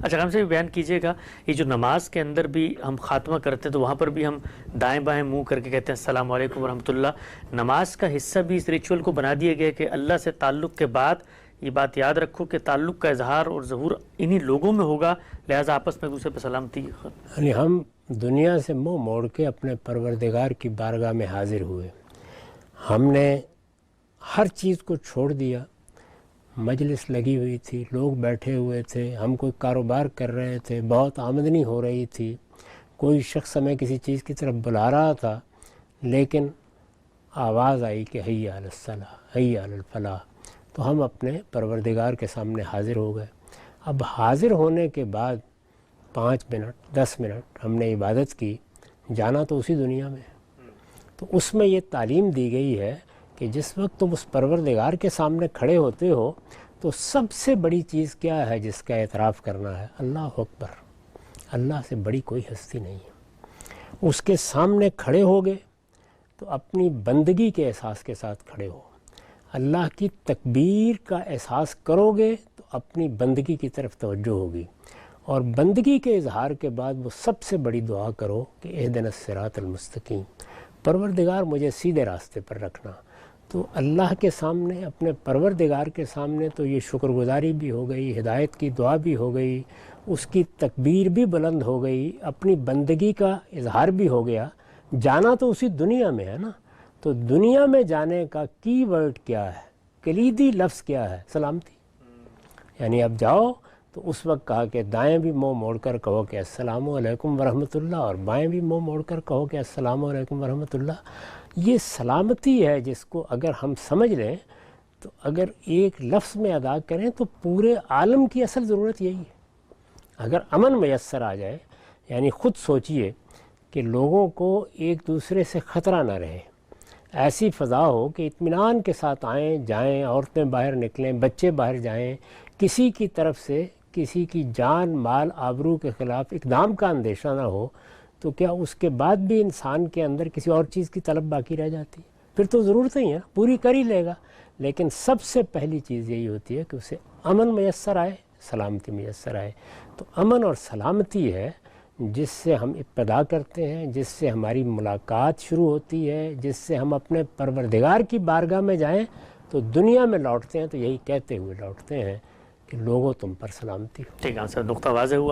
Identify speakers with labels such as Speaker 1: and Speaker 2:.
Speaker 1: اچھا ہم سے بھی بیان کیجیے گا، یہ جو نماز کے اندر بھی ہم خاتمہ کرتے ہیں تو وہاں پر بھی ہم دائیں بائیں منہ کر کے کہتے ہیں السلام علیکم ورحمۃ اللہ، نماز کا حصہ بھی اس ریچول کو بنا دیا گیا کہ اللہ سے تعلق کے بعد یہ بات یاد رکھو کہ تعلق کا اظہار اور ظہور انہی لوگوں میں ہوگا، لہٰذا آپس میں دوسرے پہ سلامتی۔
Speaker 2: یعنی ہم دنیا سے منہ موڑ کے اپنے پروردگار کی بارگاہ میں حاضر ہوئے، ہم نے ہر چیز کو چھوڑ دیا، مجلس لگی ہوئی تھی، لوگ بیٹھے ہوئے تھے، ہم کوئی کاروبار کر رہے تھے، بہت آمدنی ہو رہی تھی، کوئی شخص ہمیں کسی چیز کی طرف بلا رہا تھا، لیکن آواز آئی کہ حی علی الصلاۃ حی علی الفلاح، تو ہم اپنے پروردگار کے سامنے حاضر ہو گئے۔ اب حاضر ہونے کے بعد 5 منٹ 10 منٹ ہم نے عبادت کی، جانا تو اسی دنیا میں ہے۔ تو اس میں یہ تعلیم دی گئی ہے کہ جس وقت تم اس پروردگار کے سامنے کھڑے ہوتے ہو تو سب سے بڑی چیز کیا ہے جس کا اعتراف کرنا ہے؟ اللہ اکبر، اللہ سے بڑی کوئی ہستی نہیں ہے۔ اس کے سامنے کھڑے ہوگے تو اپنی بندگی کے احساس کے ساتھ کھڑے ہو، اللہ کی تکبیر کا احساس کرو گے تو اپنی بندگی کی طرف توجہ ہوگی، اور بندگی کے اظہار کے بعد وہ سب سے بڑی دعا کرو کہ اہدنا الصراط المستقیم، پروردگار مجھے سیدھے راستے پر رکھنا۔ تو اللہ کے سامنے، اپنے پروردگار کے سامنے تو یہ شکر گزاری بھی ہو گئی، ہدایت کی دعا بھی ہو گئی، اس کی تکبیر بھی بلند ہو گئی، اپنی بندگی کا اظہار بھی ہو گیا۔ جانا تو اسی دنیا میں ہے نا، تو دنیا میں جانے کا کی ورڈ کیا ہے، کلیدی لفظ کیا ہے؟ سلامتی۔ یعنی اب جاؤ تو اس وقت کہا کہ دائیں بھی منہ موڑ کر کہو کہ السلام علیکم ورحمۃ اللہ، اور بائیں بھی منہ موڑ کر کہو کہ السلام علیکم ورحمۃ اللہ۔ یہ سلامتی ہے جس کو اگر ہم سمجھ لیں تو اگر ایک لفظ میں ادا کریں تو پورے عالم کی اصل ضرورت یہی ہے۔ اگر امن میسر آ جائے، یعنی خود سوچئے کہ لوگوں کو ایک دوسرے سے خطرہ نہ رہے، ایسی فضا ہو کہ اطمینان کے ساتھ آئیں جائیں، عورتیں باہر نکلیں، بچے باہر جائیں، کسی کی طرف سے کسی کی جان مال آبرو کے خلاف اقدام کا اندیشہ نہ ہو، تو کیا اس کے بعد بھی انسان کے اندر کسی اور چیز کی طلب باقی رہ جاتی؟ پھر تو ضرورت ہی ہے، پوری کر ہی لے گا، لیکن سب سے پہلی چیز یہی ہوتی ہے کہ اسے امن میسر آئے، سلامتی میسر آئے۔ تو امن اور سلامتی ہے جس سے ہم ابتدا کرتے ہیں، جس سے ہماری ملاقات شروع ہوتی ہے، جس سے ہم اپنے پروردگار کی بارگاہ میں جائیں تو دنیا میں لوٹتے ہیں تو یہی کہتے ہوئے لوٹتے ہیں کہ لوگوں تم پر سلامتی ہو۔
Speaker 1: ٹھیک ہے سر، نقطہ واضح ہوا۔